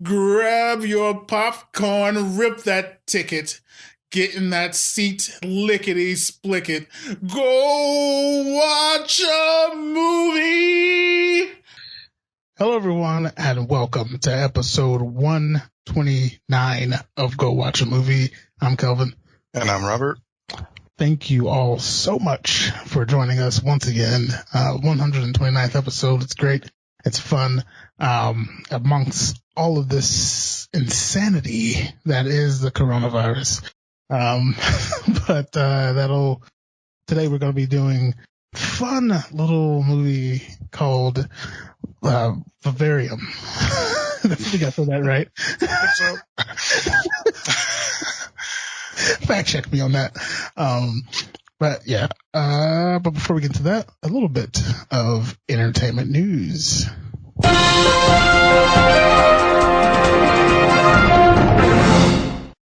Grab your popcorn, rip that ticket, get in that seat, lickety splicket. Go watch a movie! Hello, everyone, and welcome to episode 129 of Go Watch a Movie. I'm Kelvin. And I'm Robert. Thank you all so much for joining us once again. 129th episode. It's great. It's fun. Amongst all of this insanity that is the coronavirus. But today we're going to be doing fun little movie called Vivarium. I think I said that right. Fact check me on that. But before we get to that, a little bit of entertainment news.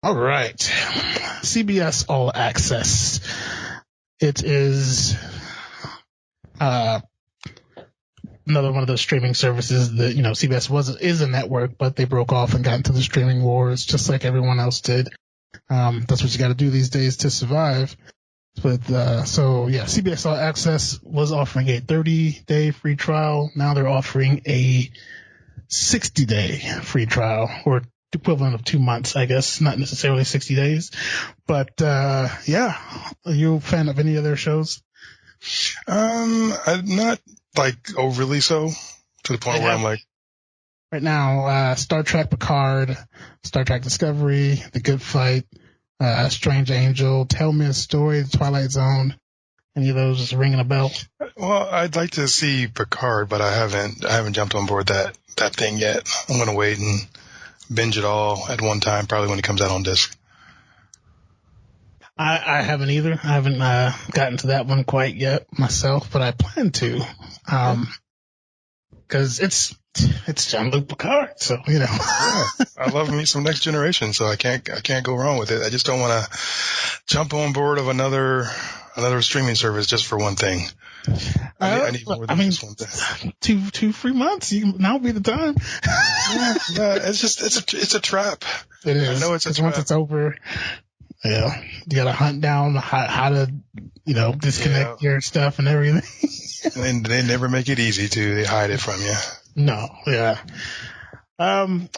All right. CBS All Access. It is another one of those streaming services that, CBS is a network, but they broke off and got into the streaming wars just like everyone else did. That's what you got to do these days to survive. But CBS All Access was offering a 30-day free trial. Now they're offering a 60-day free trial, or equivalent of 2 months, I guess. Not necessarily 60 days. But are you a fan of any of their shows? I'm not overly so, to the point where I'm like. Right now, Star Trek Picard, Star Trek Discovery, The Good Fight, Strange Angel, Tell Me a Story, The Twilight Zone. Any of those just ringing a bell? Well, I'd like to see Picard, but I haven't jumped on board that thing yet. I'm going to wait and binge it all at one time, probably when it comes out on disc. I haven't either. I haven't gotten to that one quite yet myself, but I plan to. Because it's Jean-Luc Picard, so Yeah, I love me some Next Generation, so I can't go wrong with it. I just don't want to jump on board of another streaming service just for one thing. I need more than just one thing. 2 free months. Now would be the time. It's a trap. It is. I know it's a trap. Once it's over, you got to hunt down how to disconnect your stuff and everything. And they never make it easy to. They hide it from you. No, yeah.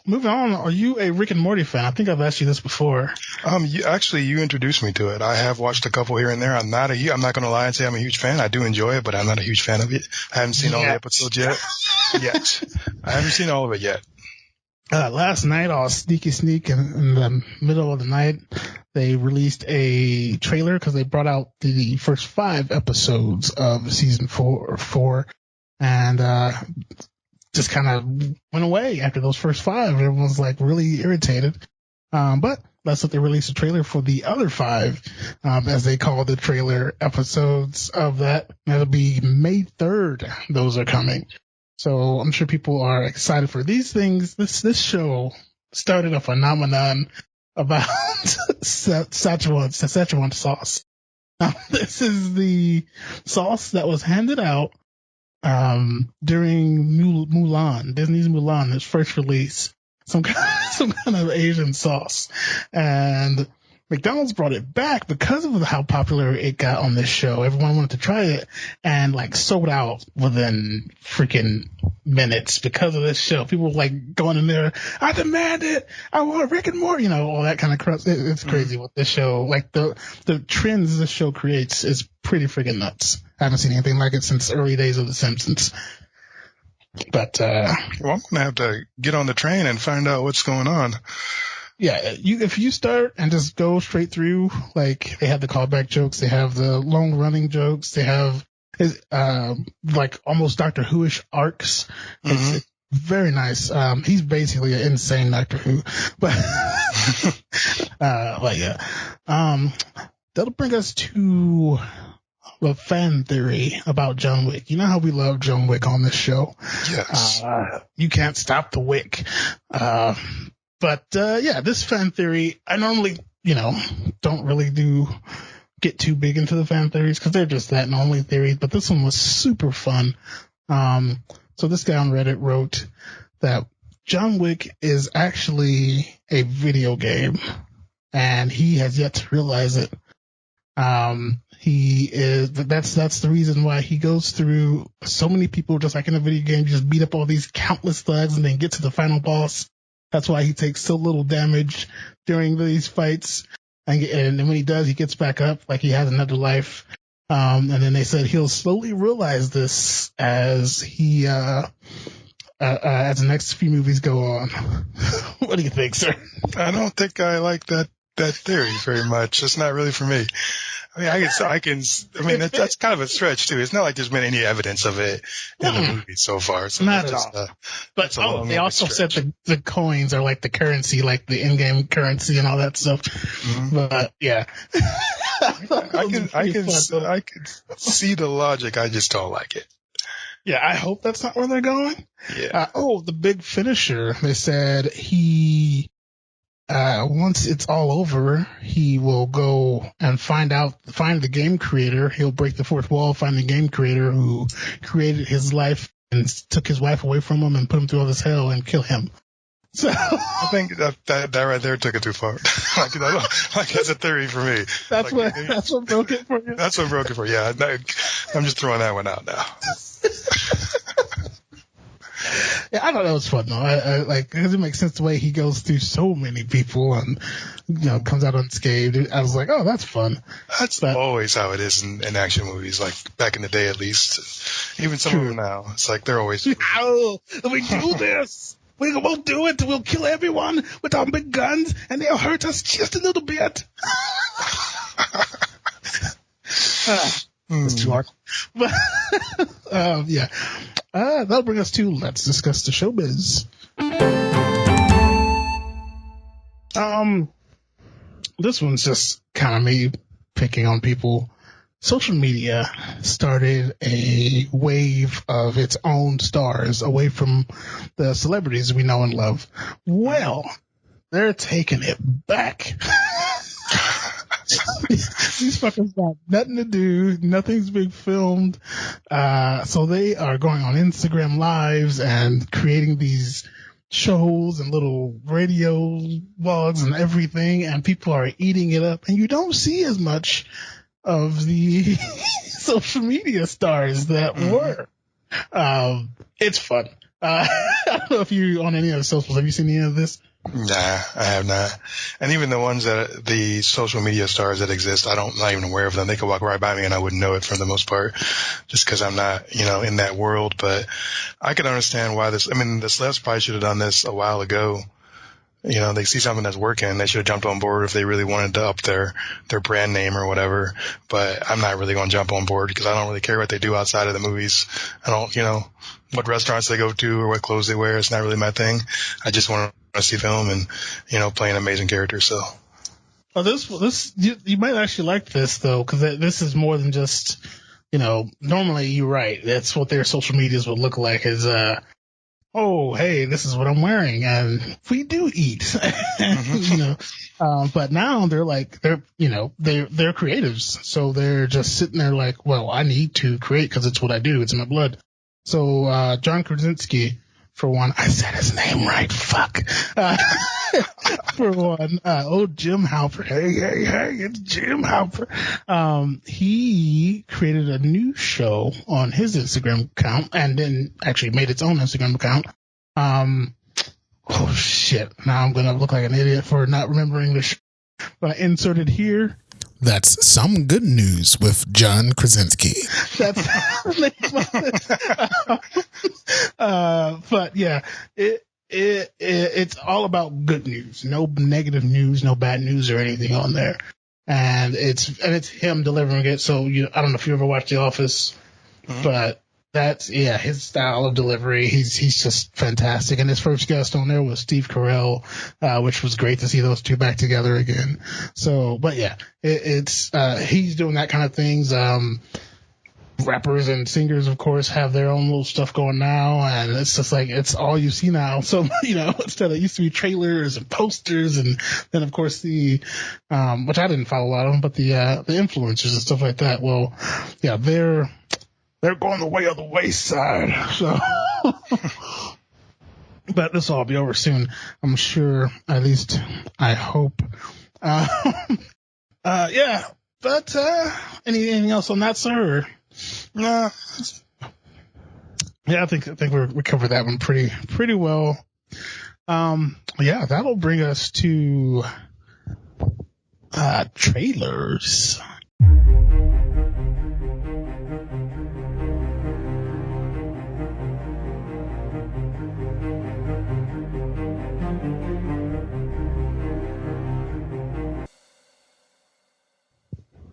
Moving on. Are you a Rick and Morty fan? I think I've asked you this before. You introduced me to it. I have watched a couple here and there. I'm not going to lie and say I'm a huge fan. I do enjoy it, but I'm not a huge fan of it. I haven't seen all the episodes yet. I haven't seen all of it yet. Last night, all sneak in the middle of the night, they released a trailer because they brought out the first 5 episodes of season 4, and just kind of went away after those first 5. Everyone was really irritated. But that's what they released a trailer for the other 5, as they call the trailer episodes of that. That'll be May 3rd. Those are coming. So I'm sure people are excited for these things. This show started a phenomenon about Szechuan sauce. This is the sauce that was handed out during Mulan, Disney's Mulan, its first release. Some kind of Asian sauce, and McDonald's brought it back because of how popular it got on this show. Everyone wanted to try it, and sold out within freaking minutes because of this show. People were going in there, I demand it, I want Rick and Morty, all that kind of crap. It's crazy what this show, the trends this show creates is pretty freaking nuts. I haven't seen anything like it since the early days of The Simpsons. But I'm gonna have to get on the train and find out what's going on. Yeah, if you start and just go straight through, they have the callback jokes, they have the long running jokes, they have almost Doctor Who-ish arcs. Mm-hmm. It's very nice. He's basically an insane Doctor Who, but that'll bring us to a fan theory about John Wick. You know how we love John Wick on this show? Yes. You can't stop the Wick. But this fan theory, I normally, don't really get too big into the fan theories because they're just that and only theories. But this one was super fun. So this guy on Reddit wrote that John Wick is actually a video game, and he has yet to realize it. That's the reason why he goes through so many people, just like in a video game, just beat up all these countless thugs and then get to the final boss. That's why he takes so little damage during these fights. And then when he does, he gets back up like he has another life. And then they said he'll slowly realize this as he, as the next few movies go on. What do you think, sir? I don't think I like that theory very much. It's not really for me. I mean, that's kind of a stretch too. It's not like there's been any evidence of it in the movie so far. So not at all. But they also said the coins are like the currency, like the in-game currency and all that stuff. Mm-hmm. But yeah, I can see the logic. I just don't like it. Yeah, I hope that's not where they're going. Yeah. The big finisher. They said he. Once it's all over, he will go and find the game creator. He'll break the fourth wall, find the game creator who created his life and took his wife away from him and put him through all this hell and kill him. So I think that right there took it too far. That's a theory for me. That's what broke it for you. That's what broke it for you. Yeah, I'm just throwing that one out now. Yeah, I thought that was fun though. I because it makes sense the way he goes through so many people and comes out unscathed. I was like, oh, that's fun. That's always how it is in action movies. Like back in the day, at least. Even some of them now, it's like they're always. Oh, we do this. We won't do it. We'll kill everyone with our big guns, and they'll hurt us just a little bit. It's too hard. But yeah. That'll bring us to let's discuss the showbiz. This one's just kind of me picking on people. Social media started a wave of its own stars away from the celebrities we know and love. Well, they're taking it back. These fuckers got nothing to do. Nothing's being filmed. So they are going on Instagram lives and creating these shows and little radio blogs and everything. And people are eating it up. And you don't see as much of the social media stars that were. It's fun. I don't know if you on any of the socials. Have you seen any of this? Nah, I have not. And even the ones the social media stars that exist, I'm not even aware of them. They could walk right by me and I wouldn't know it for the most part, just because I'm not, in that world. But I can understand why the celebs probably should have done this a while ago. They see something that's working. They should have jumped on board if they really wanted to up their brand name or whatever. But I'm not really going to jump on board because I don't really care what they do outside of the movies. I don't, what restaurants they go to or what clothes they wear. It's not really my thing. I just want to see film and, play an amazing character. So. Well, this you might actually like this though, because this is more than just, normally you're right. That's what their social medias would look like is, oh, hey, this is what I'm wearing, and we do eat, but now they're creatives, so they're just sitting there like, well, I need to create because it's what I do, it's in my blood. So, John Krasinski, for one, I said his name right, fuck. For one, Jim Halper, hey, it's Jim Halper. He created a new show on his Instagram account and then actually made its own Instagram account. Oh shit, now I'm gonna look like an idiot for not remembering the show, but I inserted here. That's Some Good News with John Krasinski. That's but yeah, it's all about good news. No negative news, no bad news or anything on there. And it's him delivering it. So I don't know if you ever watched The Office, but that's his style of delivery. He's just fantastic. And his first guest on there was Steve Carell, which was great to see those two back together again. So, but yeah, it's he's doing that kind of things. Rappers and singers, of course, have their own little stuff going now, and it's just like it's all you see now. So instead it used to be trailers and posters, and then of course the which I didn't follow a lot of them, but the influencers and stuff like that. Well, yeah, they're going the way of the wayside. So But this will all be over soon, I'm sure. At least I hope. Yeah. But anything else on that, sir? Or? Nah. Yeah, I think we covered that one pretty well. Yeah, that'll bring us to trailers.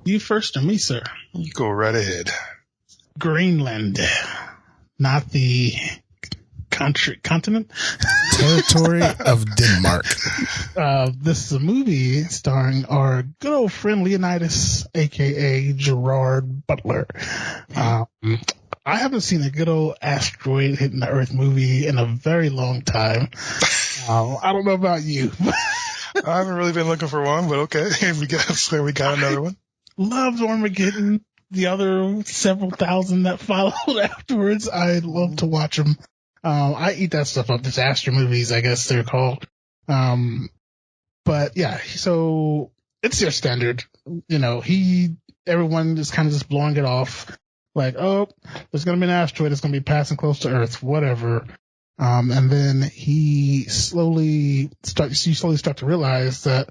You first or me, sir? You go right ahead. Greenland, not the continent. Territory of Denmark. This is a movie starring our good old friend Leonidas, aka Gerard Butler. I haven't seen a good old asteroid hitting the Earth movie in a very long time. I don't know about you. I haven't really been looking for one, but okay, we got another one. Loved Armageddon. The other several thousand that followed afterwards, I love to watch them. I eat that stuff up. Disaster movies, I guess they're called. But yeah, so it's your standard. You know, everyone is kind of just blowing it off. Like, oh, there's going to be an asteroid. It's going to be passing close to Earth, whatever. And then you slowly start to realize that,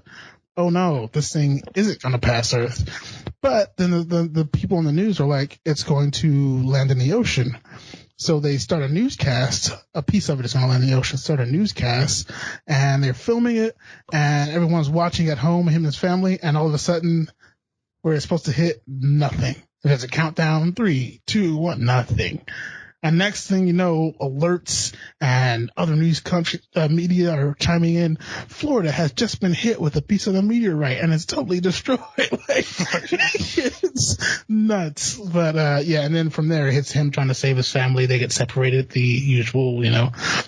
oh no, this thing isn't going to pass Earth. But then the people in the news are like, it's going to land in the ocean. So they start a newscast. A piece of it is going to land in the ocean. Start a newscast, and they're filming it, and everyone's watching at home, him and his family, and all of a sudden, where it's supposed to hit, nothing. There's a countdown, 3, 2, 1, nothing. And next thing you know, alerts and other news media are chiming in. Florida has just been hit with a piece of the meteorite and it's totally destroyed. It's nuts. But, yeah, and then from there, it hits him trying to save his family. They get separated, the usual,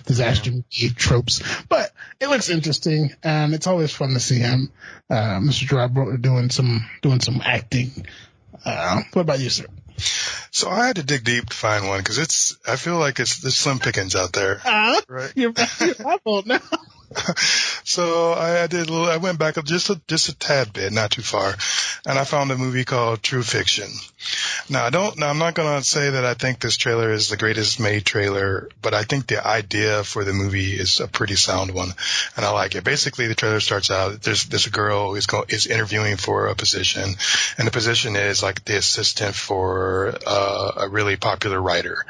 disaster tropes. But it looks interesting, and it's always fun to see him, Mr. Gerard Butler doing some acting. What about you, sir? So I had to dig deep to find one because I feel like there's slim pickings out there. Right? You're my fault now. So I went back up just a tad bit, not too far, and I found a movie called True Fiction. Now I'm not going to say that I think this trailer is the greatest made trailer, but I think the idea for the movie is a pretty sound one, and I like it. Basically, the trailer starts out, there's a girl is interviewing for a position, and the position is like the assistant for a really popular writer.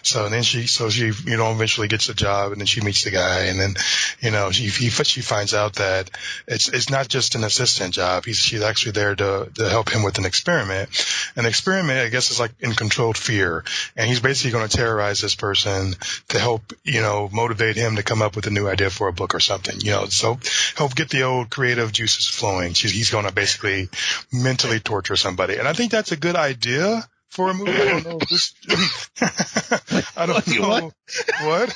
So then she eventually gets a job, and then she meets the guy, and then, she finds out that it's not just an assistant job. She's actually there to help him with an experiment. And the experiment, I guess, is like in controlled fear. And he's basically going to terrorize this person to help, motivate him to come up with a new idea for a book or something, so help get the old creative juices flowing. He's going to basically mentally torture somebody. And I think that's a good idea for a movie. I don't know if this, I don't know what?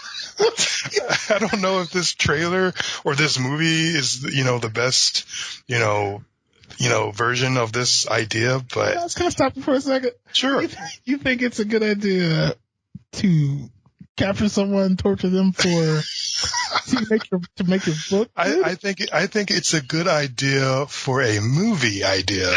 I don't know if this trailer or this movie is, the best, version of this idea, but. I was going to stop you for a second. Sure. You think it's a good idea to capture someone, torture them to make your book? I think it's a good idea for a movie idea.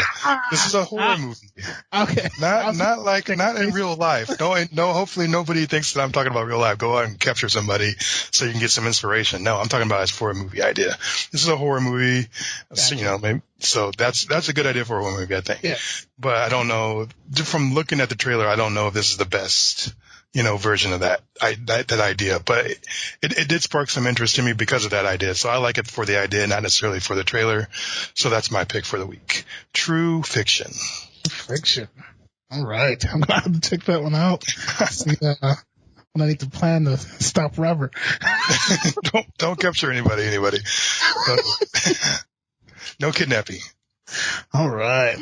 This is a horror movie. Okay. Not in real life. No, hopefully nobody thinks that I'm talking about real life. Go out and capture somebody so you can get some inspiration. No, I'm talking about as for a movie idea. This is a horror movie. Gotcha. Maybe, so that's a good idea for a horror movie, I think. Yeah. But I don't know, from looking at the trailer, I don't know if this is the best version of that idea, but it did spark some interest in me because of that idea. So I like it for the idea, not necessarily for the trailer. So that's my pick for the week. True Fiction. Fiction. All right. I'm going to have to check that one out. See, when I need to plan to stop Robert. Don't capture anybody. No kidnapping. All right.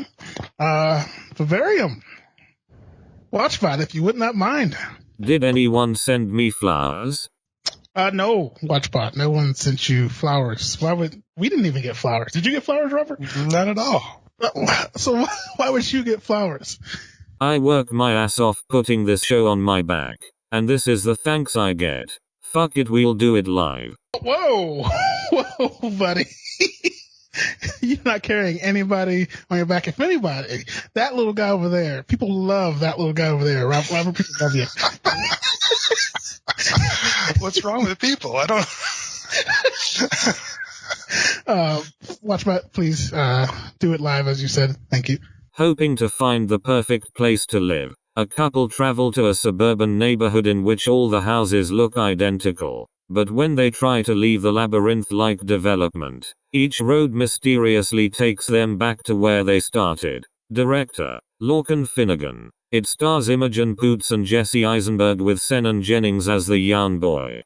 Vivarium. Watchbot, if you would not mind. Did anyone send me flowers? No, Watchbot. No one sent you flowers. We didn't even get flowers. Did you get flowers, Robert? Not at all. So why would you get flowers? I work my ass off putting this show on my back, and this is the thanks I get. Fuck it, we'll do it live. Whoa, whoa, buddy. You're not carrying anybody on your back. If anybody, that little guy over there, people love that little guy over there. Robert, people love you. What's wrong with people? I don't. Watchbot, please do it live as you said. Thank you. Hoping to find the perfect place to live, a couple travel to a suburban neighborhood in which all the houses look identical. But when they try to leave the labyrinth-like development, each road mysteriously takes them back to where they started. Director, Lorcan Finnegan. It stars Imogen Poots and Jesse Eisenberg with Senan Jennings as the young boy.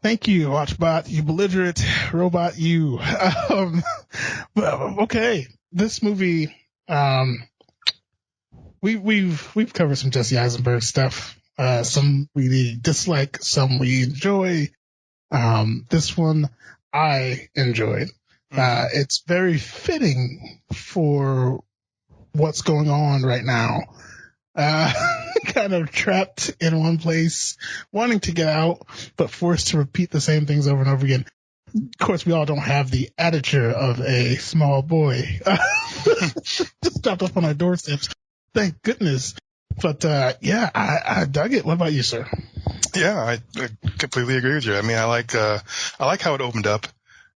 Thank you, Watchbot. You belligerent robot, you. Okay, this movie, we've covered some Jesse Eisenberg stuff. Some we dislike, some we enjoy. This one I enjoyed. It's very fitting for what's going on right now. Kind of trapped in one place, wanting to get out, but forced to repeat the same things over and over again. Of course, we all don't have the attitude of a small boy just dropped up on our doorsteps. Thank goodness. But yeah, I dug it. What about you, sir? Yeah, I completely agree with you. I mean, I like how it opened up.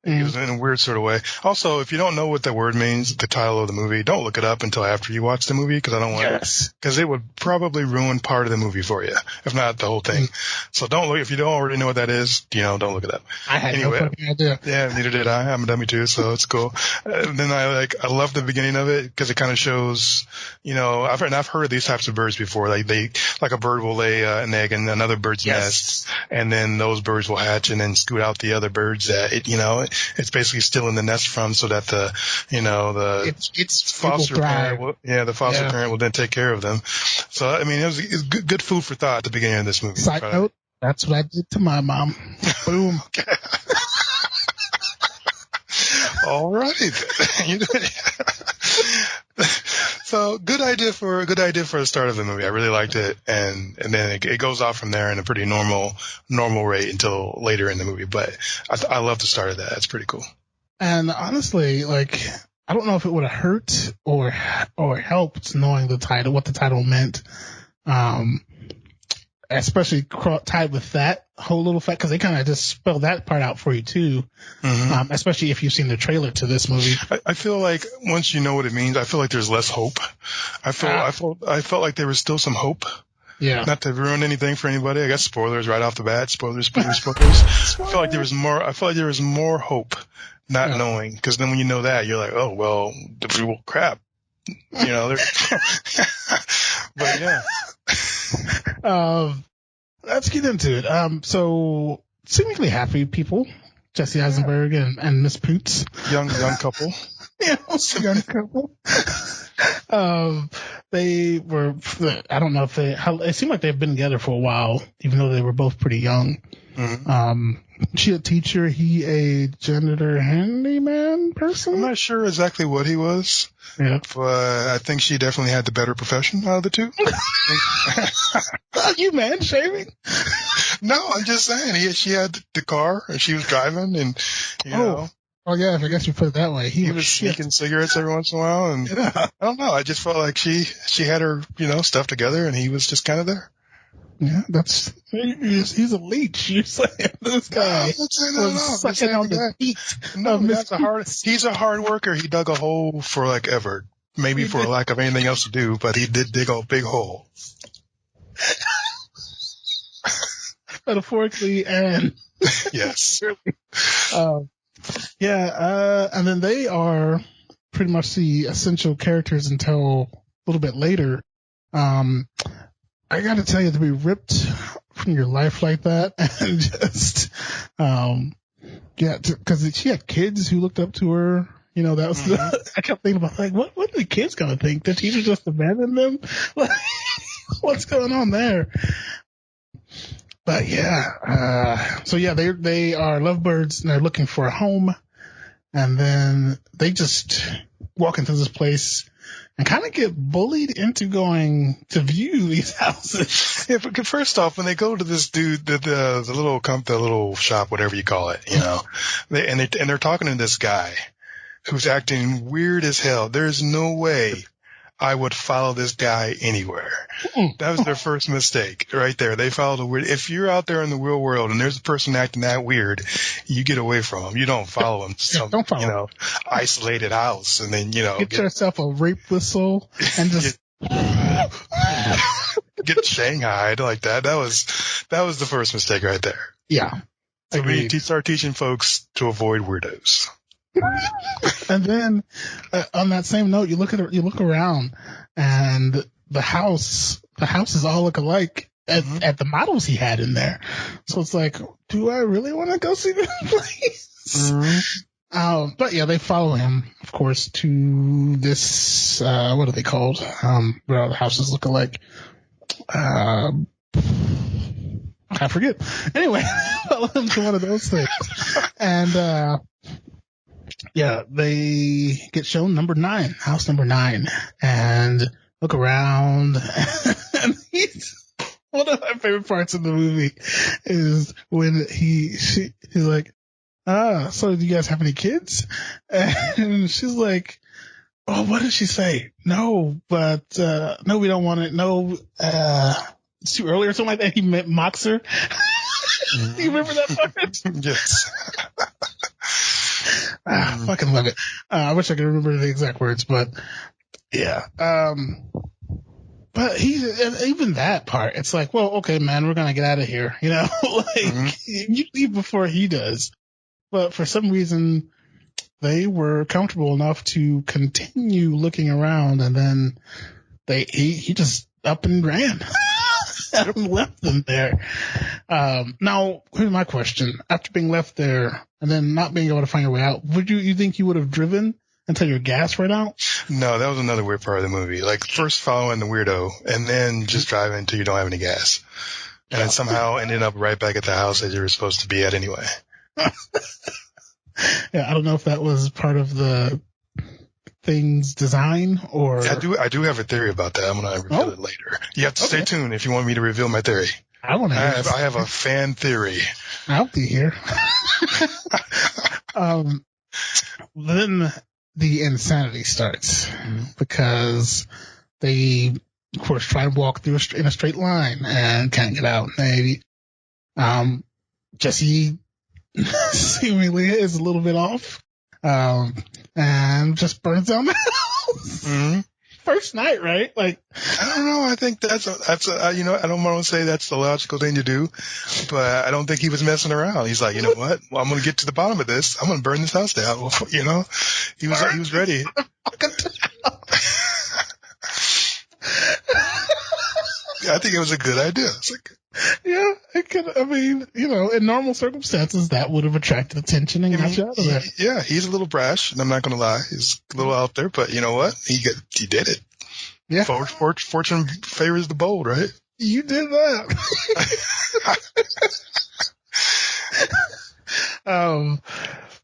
It was in a weird sort of way. Also, if you don't know what that word means, the title of the movie, don't look it up until after you watch the movie, because I don't want because it would probably ruin part of the movie for you, if not the whole thing. So don't look if you don't already know what that is. Don't look it up. I had no fucking idea. Yeah, neither did I. I'm a dummy too, so it's cool. Then I love the beginning of it because it kind of shows, I've heard of these types of birds before. Like a bird will lay an egg in another bird's nest, and then those birds will hatch and then scoot out the other birds that it's basically still in the nest from, so that the foster parent will then take care of them. So I mean, it was good food for thought at the beginning of this movie. Side note, that's what I did to my mom. Boom. All right. So good idea for the start of the movie. I really liked it, and then it goes off from there in a pretty normal rate until later in the movie. But I love the start of that. It's pretty cool. And honestly, I don't know if it would have hurt or helped knowing the title, what the title meant. Especially tied with that whole little fact, because they kind of just spell that part out for you too. Especially if you've seen the trailer to this movie. I feel like once you know what it means, I feel like there's less hope. I felt like there was still some hope. Yeah. Not to ruin anything for anybody. I guess spoilers right off the bat. Spoilers. I feel like there was more hope not knowing, because then when you know that, you're like, oh well, crap. But yeah. Let's get into it. So seemingly happy people, Jesse Eisenberg and Miss Poots. Young couple. Young couple. They were, I don't know if it seemed like they've been together for a while, even though they were both pretty young. She a teacher, he a janitor handyman person? I'm not sure exactly what he was. Yeah. But I think she definitely had the better profession out of the two. Are you man shaving? No, I'm just saying she had the car and she was driving and know. Oh yeah, I guess you put it that way. He was sneaking cigarettes every once in a while, and I don't know. I just felt like she had her stuff together, and he was just kind of there. Yeah, he's a leech. You're saying this guy was sucking on the heat. No, he's a hard worker. He dug a hole for ever, maybe for lack of anything else to do, but he did dig a big hole. Metaphorically and yes. And then they are pretty much the essential characters until a little bit later. I got to tell you, to be ripped from your life like that, and just, because she had kids who looked up to her. That was I kept thinking about what are the kids gonna think? The teacher just abandoned them? What's going on there? But yeah, they are lovebirds and they're looking for a home, and then they just walk into this place and kind of get bullied into going to view these houses. Yeah, but first off, when they go to this dude, the little shop, whatever you call it, they're talking to this guy who's acting weird as hell. There's no way I would follow this guy anywhere. That was their first mistake right there. They followed a weird. If you're out there in the real world and there's a person acting that weird, you get away from him. You don't follow him to some, isolated house and then, get yourself a rape whistle and just get shanghaied like that. That was the first mistake right there. Yeah. So we need to start teaching folks to avoid weirdos. And then on that same note, you look around, and the houses all look alike at the models he had in there. So it's like, do I really want to go see this place? But yeah, they follow him, of course, to this. What are they called? Where all the houses look alike. I forget. Anyway, follow him to one of those things, and yeah, they get shown house number 9, and look around. And one of my favorite parts of the movie is when he's like, so do you guys have any kids? And she's like, oh, what did she say? No, but, no, we don't want it. No, it's too early or something like that. He mocks her. Do you remember that part? Yes. I fucking love it. I wish I could remember the exact words, but yeah. But even that part, it's like, well, okay, man, we're gonna get out of here, you leave before he does. But for some reason, they were comfortable enough to continue looking around, and then he just up and ran. And left them there. Now, here's my question. After being left there and then not being able to find your way out, you think you would have driven until your gas ran out? No, that was another weird part of the movie. Like, first following the weirdo and then just driving until you don't have any gas. And then somehow ended up right back at the house that you were supposed to be at anyway. Yeah, I don't know if that was part of the thing's design or... Yeah, I do have a theory about that. I'm going to reveal it later. You have to stay tuned if you want me to reveal my theory. I have a fan theory. I'll be here. Then the insanity starts because they, of course, try to walk through in a straight line and can't get out. Maybe Jesse seemingly is a little bit off. And just burns down the house. Mm-hmm. First night, right? Like, I don't know. I think that's I don't want to say that's the logical thing to do, but I don't think he was messing around. He's like, you know what? Well, I'm going to get to the bottom of this. I'm going to burn this house down. He was ready. I think it was a good idea. It's like, yeah, it could. I mean, in normal circumstances, that would have attracted attention and got you out of there. Yeah, he's a little brash, and I'm not going to lie, he's a little out there. But you know what? He did it. Yeah, fortune favors the bold, right? You did that.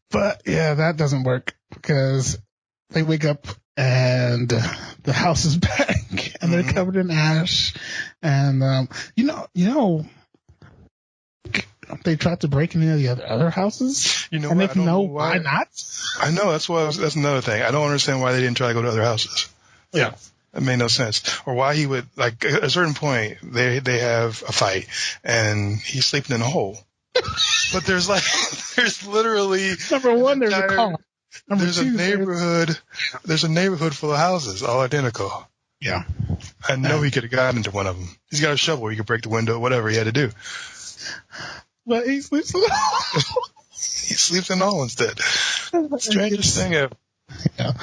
But yeah, that doesn't work because they wake up and the house is back and they're covered in ash. And, they tried to break into the other houses. And if no, why not? I know. That's another thing. I don't understand why they didn't try to go to other houses. Yeah. It made no sense. Or why he would, like, at a certain point, they have a fight and he's sleeping in a hole. But there's literally. Number one, there's a car. There's a neighborhood full of houses, all identical. Yeah. I know he could have gotten into one of them. He's got a shovel. He could break the window, whatever he had to do. But he sleeps in all. He sleeps in all instead. Strangest thing ever. Yeah.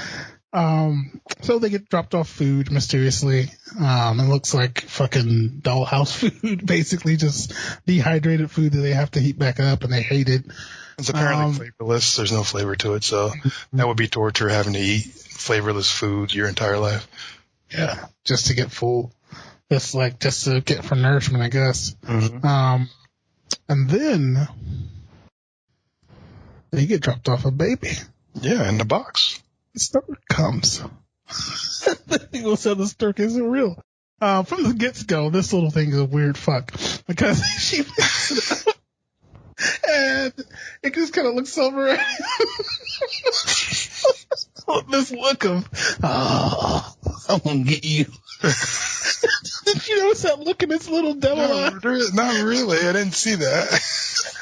So they get dropped off food mysteriously. It looks like fucking dollhouse food, basically just dehydrated food that they have to heat back up, and they hate it. It's apparently flavorless. There's no flavor to it, so that would be torture, having to eat flavorless food your entire life. Yeah, just to get full. Just to get for nourishment, I guess. Mm-hmm. And then they get dropped off a baby. Yeah, in the box. This never comes. People said the stork isn't real. From the get-go, this little thing is a weird fuck because she picks it up and it just kind of looks over at him. This look of, oh, I'm gonna get you. Did you notice that look in his little devil eyes? Not really. I didn't see that.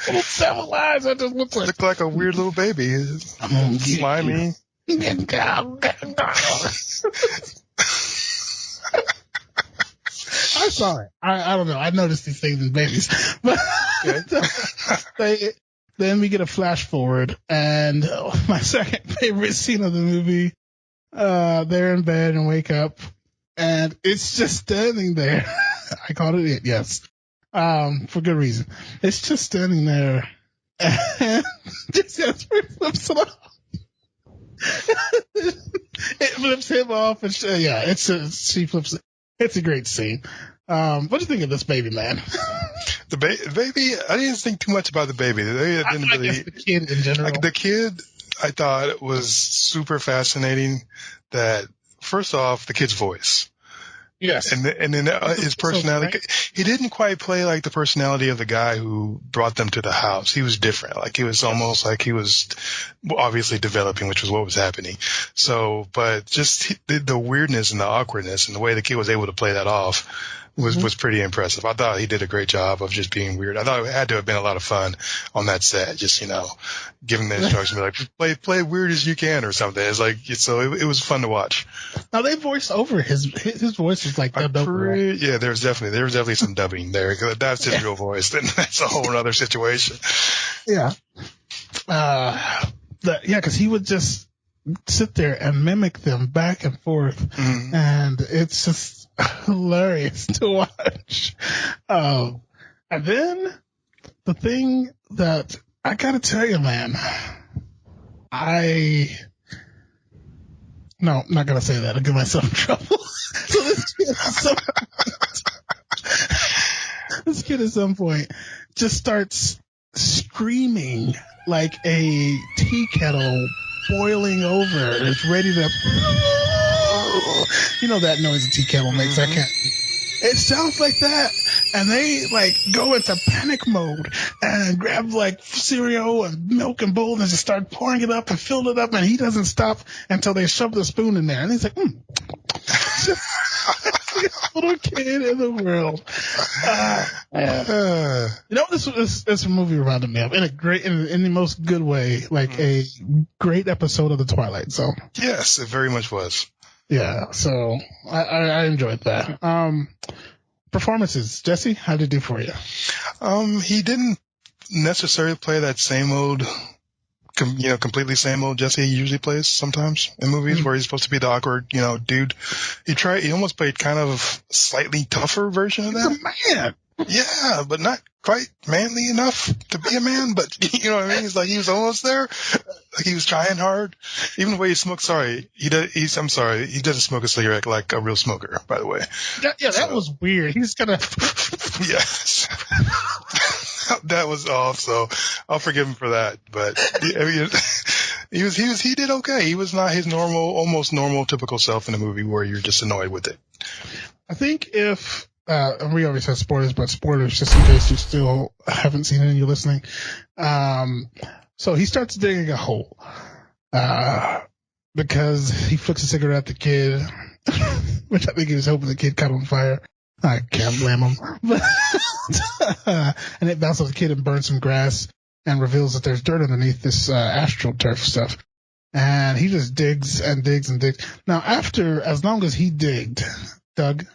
Little devil eyes. That just looks like. Looked like a weird little baby. I'm gonna get slimy. You. I'm sorry. I don't know. I noticed these things in babies. But then we get a flash forward, and my second favorite scene of the movie, they're in bed and wake up, and it's just standing there. I called it, yes. For good reason. It's just standing there, and just flips it off. It flips him off, and she flips it. It's a great scene. What do you think of this baby, man? The baby, I didn't think too much about the baby. I guess the kid in general. Like the kid, I thought it was super fascinating that, first off, the kid's voice. Yes. And then his personality, he didn't quite play like the personality of the guy who brought them to the house. He was different. Like he was almost like he was obviously developing, which was what was happening. So, but just the weirdness and the awkwardness and the way the kid was able to play that off was pretty impressive. I thought he did a great job of just being weird. I thought it had to have been a lot of fun on that set. Just, giving the instructions, like play weird as you can or something. It's like, so it was fun to watch. Now they voiced over his voice was like dubbed over. Right? Yeah, there was definitely some dubbing there. That's his real voice. Then that's a whole other situation. Yeah. Because he would just sit there and mimic them back and forth, and it's just hilarious to watch. And then the thing that I gotta tell you, man, no, I'm not gonna say that. I'll get myself in trouble. So this kid at some point just starts screaming like a tea kettle boiling over. It's ready to. You know that noise a tea kettle makes. I can't. It sounds like that, and they go into panic mode and grab cereal and milk and bowl and just start pouring it up and fill it up, and he doesn't stop until they shove the spoon in there, and he's like, little kid in the world. This movie reminded me of in the most good way, a great episode of The Twilight Zone. Yes, it very much was. Yeah, so I enjoyed that. Performances, Jesse, how did it do for you? He didn't necessarily play that same old, completely same old Jesse he usually plays sometimes in movies where he's supposed to be the awkward, dude. He almost played kind of slightly tougher version of that. He's a man. Yeah, but not quite manly enough to be a man, but you know what I mean? He's he was almost there. Like he was trying hard. Even the way he smokes, he doesn't smoke a cigarette like a real smoker, by the way. That was weird. He's gonna. Yes. That was off, so I'll forgive him for that. But he did okay. He was not his almost normal, typical self in a movie where you're just annoyed with it. I think if, and we always have spoilers, but spoilers just in case you still haven't seen it and you're listening. So he starts digging a hole, because he flicks a cigarette at the kid, which I think he was hoping the kid caught on fire. I can't blame him. And it bounces off the kid and burns some grass and reveals that there's dirt underneath this astroturf stuff. And he just digs and digs and digs. Now, as long as he digged, Doug?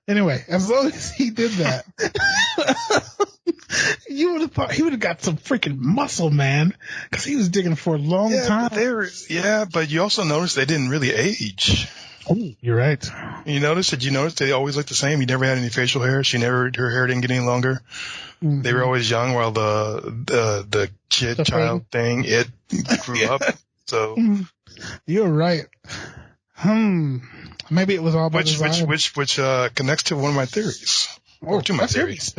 Anyway, as long as he did that, you would have thought he would have got some freaking muscle, man, because he was digging for a long time. But you also noticed they didn't really age. Oh, you're right. Did you notice they always looked the same? He never had any facial hair. Her hair didn't get any longer. Mm-hmm. They were always young while the child thing, it grew up. So. You're right. Maybe it was all about which connects to one of my theories. Oh, to my theories.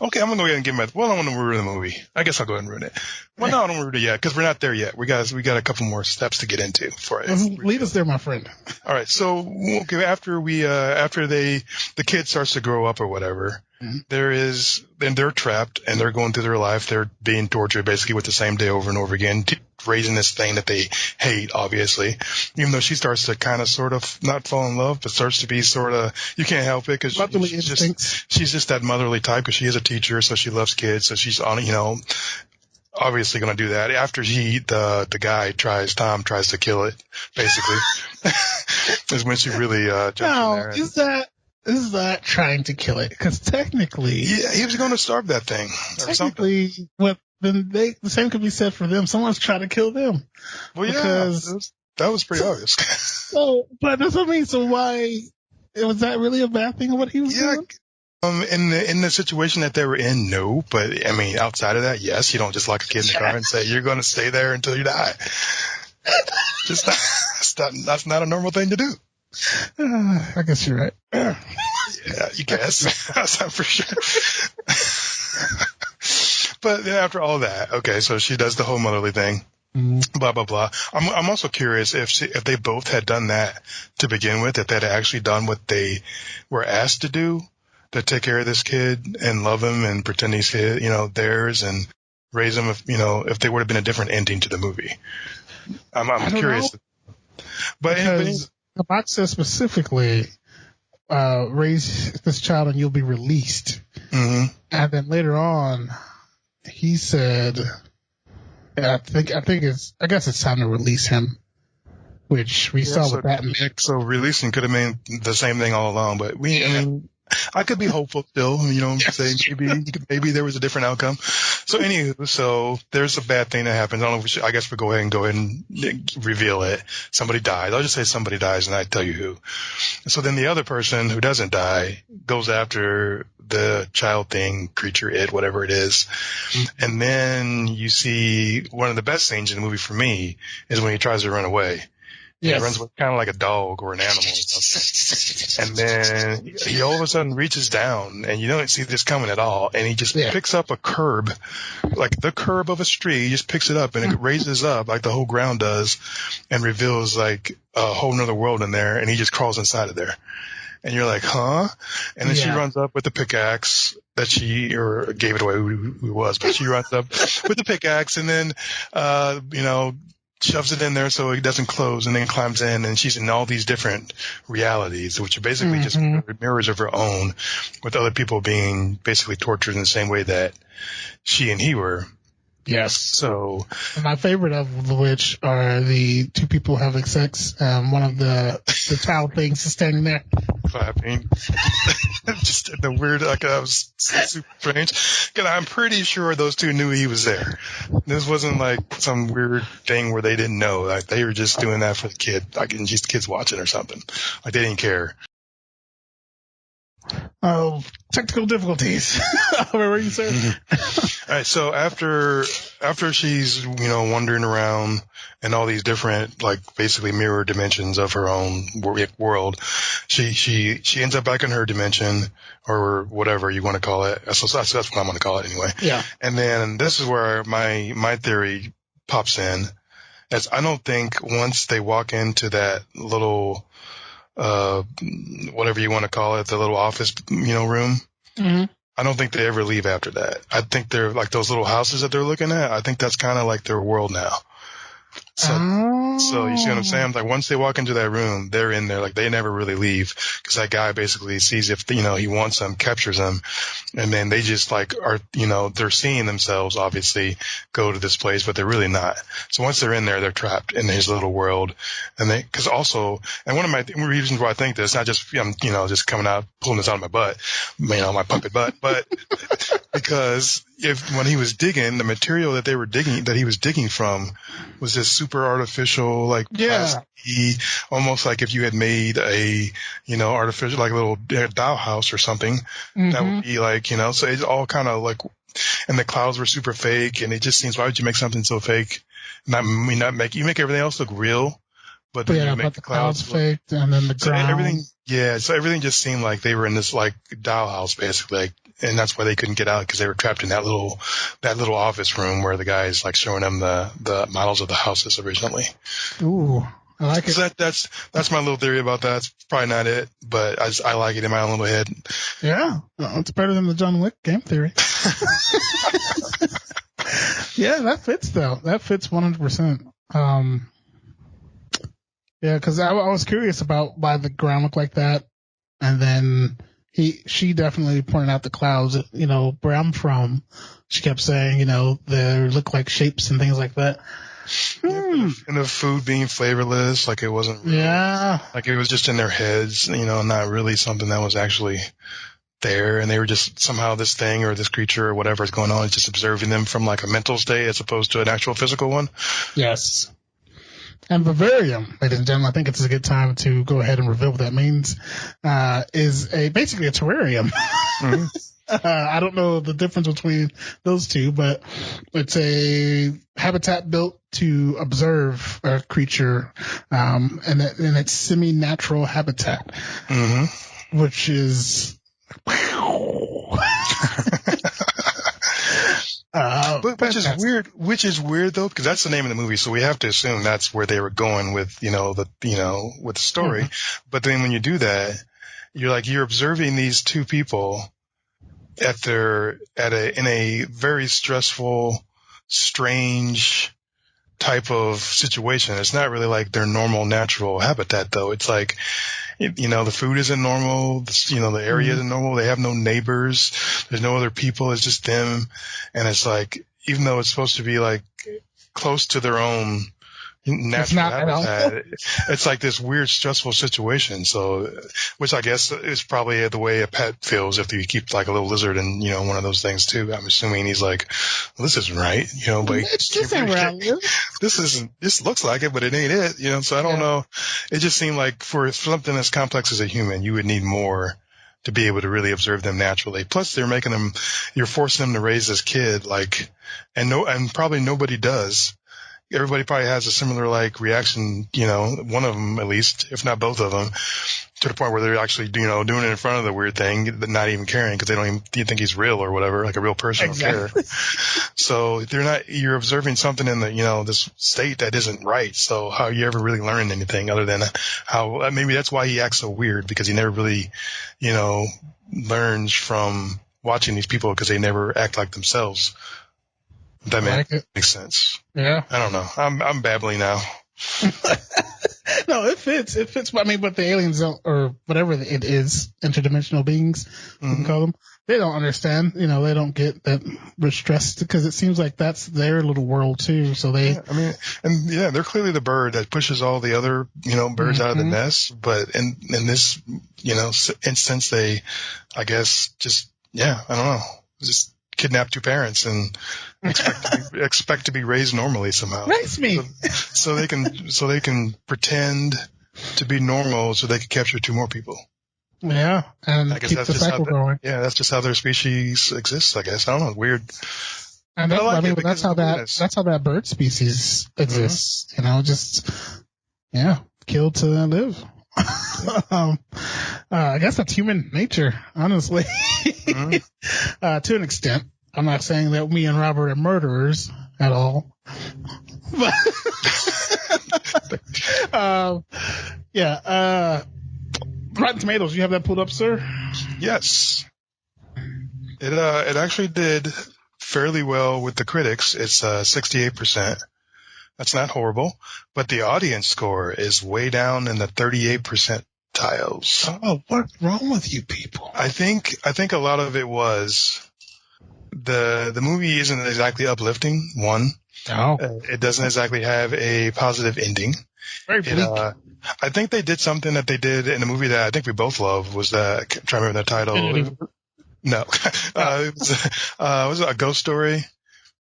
Okay, I'm gonna go ahead and give my. Well, I want to ruin the movie. I guess I'll go ahead and ruin it. Well, no, I don't ruin it yet because we're not there yet. We got a couple more steps to get into for it. Lead us there, my friend. All right. So after the kid starts to grow up or whatever, then they're trapped and they're going through their life. They're being tortured basically with the same day over and over again, raising this thing that they hate, obviously. Even though she starts to kind of sort of not fall in love, but starts to be sort of, you can't help it because she's just that motherly type because she is a teacher, so she loves kids. So she's on, obviously going to do that after the guy Tom tries to kill it, basically. Is when she really jumps in there. Is that trying to kill it? Because technically, yeah, he was going to starve that thing. Technically, the same could be said for them. Someone's trying to kill them. Well, that was pretty obvious. But that's what I mean. So why was that really a bad thing? What he was doing? In the situation that they were in, no. But I mean, outside of that, yes. You don't just lock a kid in the car and say you're going to stay there until you die. That's not a normal thing to do. I guess you're right. Yeah, you guess. That's not for sure. But then after all that, okay, so she does the whole motherly thing, blah, blah, blah. I'm also curious if they both had done that to begin with, if they had actually done what they were asked to do, to take care of this kid and love him and pretend he's his, theirs and raise him, if they would have been a different ending to the movie. I'm curious. But the box says specifically, raise this child and you'll be released. Mm-hmm. And then later on, he said, I guess it's time to release him, which we saw with that. So releasing could have meant the same thing all along, but I could be hopeful still, saying maybe there was a different outcome. So anywho, there's a bad thing that happens. I don't know I guess we'll go ahead and reveal it. Somebody dies. I'll just say somebody dies and I tell you who. So then the other person who doesn't die goes after the child thing, creature, whatever it is. Mm-hmm. And then you see one of the best scenes in the movie for me is when he tries to run away. Yes. He runs kind of like a dog or an animal or something. And then he all of a sudden reaches down and you don't see this coming at all. And he just picks up a curb, like the curb of a street. He just picks it up and it raises up like the whole ground does and reveals like a whole nother world in there. And he just crawls inside of there. And you're like, huh? And then she runs up with the pickaxe that or gave it away who it was, but she runs up with the pickaxe and then, shoves it in there so it doesn't close and then climbs in and she's in all these different realities, which are basically just mirrors of her own with other people being basically tortured in the same way that she and he were. Yes. So my favorite of which are the two people having sex. One of the child things is standing there clapping. Just the weird, that was super strange. Because I'm pretty sure those two knew he was there. This wasn't like some weird thing where they didn't know. Like they were just doing that for the kid, like just the kids watching or something. Like they didn't care. Oh, technical difficulties. Where were you, sir? All right. So after she's, wandering around in all these different, like basically mirror dimensions of her own world, she ends up back in her dimension or whatever you want to call it. So that's what I'm going to call it anyway. Yeah. And then this is where my theory pops in, as I don't think once they walk into that little, whatever you want to call it, the little office, room. Mm-hmm. I don't think they ever leave after that. I think they're like those little houses that they're looking at. I think that's kind of like their world now. So you see what I'm saying? Like once they walk into that room, they're in there. Like they never really leave because that guy basically sees if, he wants them, captures them. And then they just like are, they're seeing themselves obviously go to this place, but they're really not. So once they're in there, they're trapped in his little world. And cause also, and one of my reasons why I think this, not just, just coming out, pulling this out of my butt, my puppet butt, but because when he was digging, the material that he was digging from was this super artificial, like plasticky, almost like if you had made a, artificial, like a little doll house or something, that would be like, so it's all kind of like, and the clouds were super fake and it just seems, why would you make something so fake? You make everything else look real, but then you make but the clouds faked, and then the ground. So everything just seemed like they were in this like dollhouse basically, like, and that's why they couldn't get out, because they were trapped in that little office room where the guy's like showing them the models of the houses originally. Ooh, I like it. So that's my little theory about that. It's probably not it, but I like it in my own little head. Yeah, it's better than the John Wick game theory. Yeah, that fits though. That fits 100%. Yeah, because I was curious about why the ground looked like that, and then she definitely pointed out the clouds. You know, where I'm from, she kept saying, you know, they look like shapes and things like that. Yeah, and the food being flavorless, like it wasn't really, like it was just in their heads, you know, not really something that was actually there, and they were just somehow this thing or this creature or whatever is going on is just observing them from like a mental state as opposed to an actual physical one. Yes. And Vivarium, ladies and gentlemen, I think it's a good time to go ahead and reveal what that means, is basically a terrarium. Mm-hmm. I don't know the difference between those two, but it's a habitat built to observe a creature, and its semi-natural habitat, which is which is weird though, because that's the name of the movie, so we have to assume that's where they were going with with the story. Mm-hmm. But then when you do that, you're observing these two people in a very stressful, strange type of situation. It's not really like their normal natural habitat though. It's like, the food isn't normal. The area isn't normal. They have no neighbors. There's no other people. It's just them. And it's like, even though it's supposed to be like close to their own natural habitat, it's like this weird stressful situation. So, which I guess is probably the way a pet feels if you keep like a little lizard in, one of those things too. I'm assuming he's like, well, this isn't right, but this ain't right. This looks like it, but it ain't it, so I don't know. It just seemed like for something as complex as a human, you would need more to be able to really observe them naturally. Plus you're forcing them to raise this kid, like, and probably nobody does. Everybody probably has a similar like reaction, one of them at least, if not both of them, to the point where they're actually, doing it in front of the weird thing, but not even caring because they don't even think he's real or whatever, like a real person. Exactly. Don't care. So you're observing something in the, this state that isn't right. So how are you ever really learning anything other than how, maybe that's why he acts so weird, because he never really, learns from watching these people because they never act like themselves. That makes sense. Yeah. I don't know. I'm babbling now. No, it fits. It fits. I mean, but the aliens don't, or whatever it is, interdimensional beings, you can call them, they don't understand. They don't get that we're stressed, because it seems like that's their little world too. So they, they're clearly the bird that pushes all the other, birds out of the nest. But in this, instance, they, I guess, just, I don't know, just kidnap two parents and expect to be raised normally somehow. Raise me. So they can pretend to be normal so they can capture two more people. Yeah, and keep the cycle going. Yeah, that's just how their species exists, I guess. I don't know, weird. And that's how that bird species exists. Kill to live. I guess that's human nature, honestly. To an extent. I'm not saying that me and Robert are murderers at all. But Rotten Tomatoes, you have that pulled up, sir? Yes. It actually did fairly well with the critics. It's 68%. That's not horrible, but the audience score is way down in the 38% tiles. Oh, what's wrong with you people? I think a lot of it was the movie isn't exactly uplifting. One, it doesn't exactly have a positive ending. Very bleak. I think they did something that they did in a movie that I think we both love. Was that, I can't remember the title. No, was it A Ghost Story?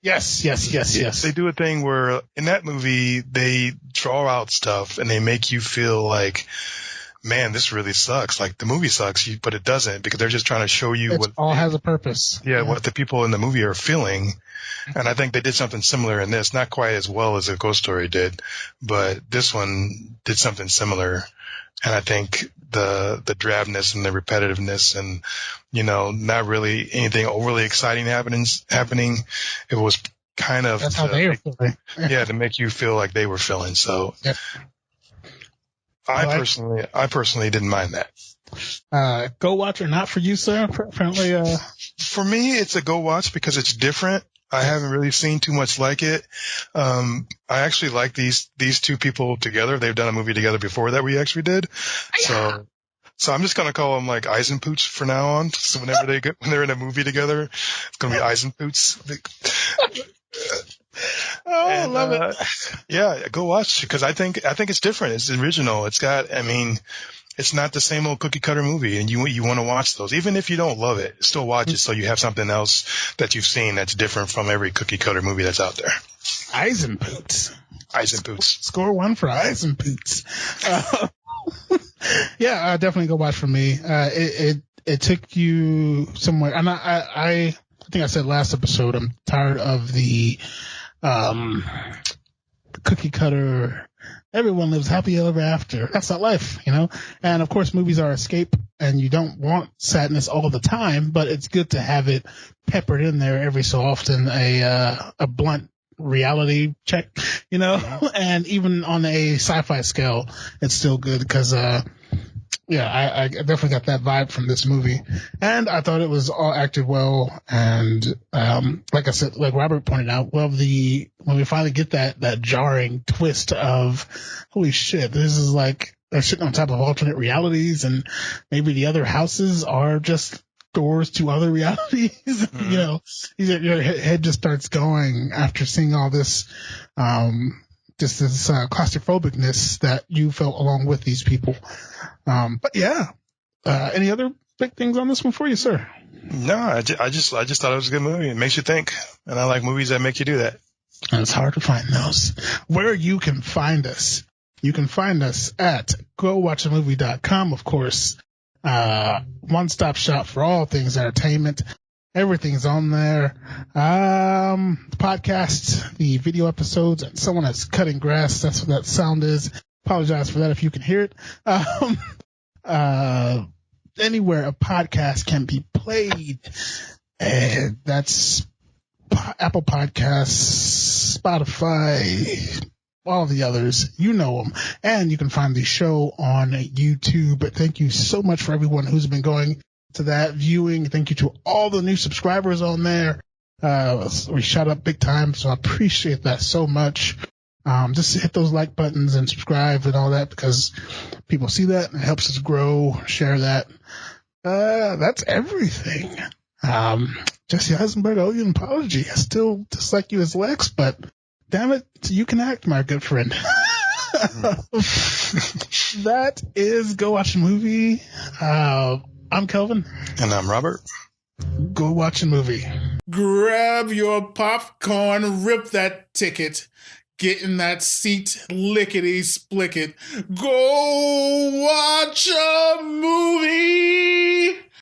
Yes. They do a thing where in that movie they draw out stuff and they make you feel like, man, this really sucks. Like the movie sucks, but it doesn't, because they're just trying to show you what all has a purpose. Yeah, what the people in the movie are feeling. And I think they did something similar in this, not quite as well as a Ghost Story did, but this one did something similar. And I think the drabness and the repetitiveness and, not really anything overly exciting happening. It was kind of, that's how they are feeling. Yeah, to make you feel like they were feeling. So yeah. I personally didn't mind that. Go watch or not for you, sir? Apparently, for me, it's a go watch because it's different. I haven't really seen too much like it. I actually like these two people together. They've done a movie together before that we actually did. So I'm just gonna call them like Eisenpoots for now on. So whenever when they're in a movie together, it's gonna be Eisenpoots. I love it. Yeah, go watch because I think it's different. It's original. It's not the same old cookie cutter movie, and you want to watch those. Even if you don't love it, still watch it so you have something else that you've seen that's different from every cookie cutter movie that's out there. Eisenpoots. Score 1 for Eisenpoots. Yeah, definitely go watch for me. It took you somewhere, and I think I said last episode, I'm tired of the cookie cutter. Everyone lives happy ever after. That's not life, And of course, movies are escape, and you don't want sadness all the time, but it's good to have it peppered in there every so often. A blunt reality check, And even on a sci-fi scale, it's still good because, I definitely got that vibe from this movie, and I thought it was all acted well. And like I said, like Robert pointed out, when we finally get that jarring twist of holy shit, this is like they're sitting on top of alternate realities, and maybe the other houses are just doors to other realities. Mm-hmm. Your head just starts going after seeing all this. Just this claustrophobicness that you felt along with these people. But yeah, any other big things on this one for you, sir? No, I just thought it was a good movie. It makes you think, and I like movies that make you do that. And it's hard to find those. Where you can find us at gowatchamovie.com, of course. One-stop shop for all things entertainment. Everything's on there. Podcasts, the video episodes, and someone that's cutting grass. That's what that sound is. Apologize for that if you can hear it. Anywhere a podcast can be played. And that's Apple Podcasts, Spotify, all the others. You know them. And you can find the show on YouTube. Thank you so much for everyone who's been going to that viewing. Thank you to all the new subscribers on there. We shot up big time, so I appreciate that so much. Just hit those like buttons and subscribe and all that because people see that and it helps us grow. Share that. That's everything. Jesse Eisenberg, I owe you an apology. I still dislike you as Lex, but damn it, you can act, my good friend. That is Go Watch a Movie. I'm Kelvin. And I'm Robert. Go watch a movie. Grab your popcorn, rip that ticket, get in that seat, lickety-split it. Go watch a movie!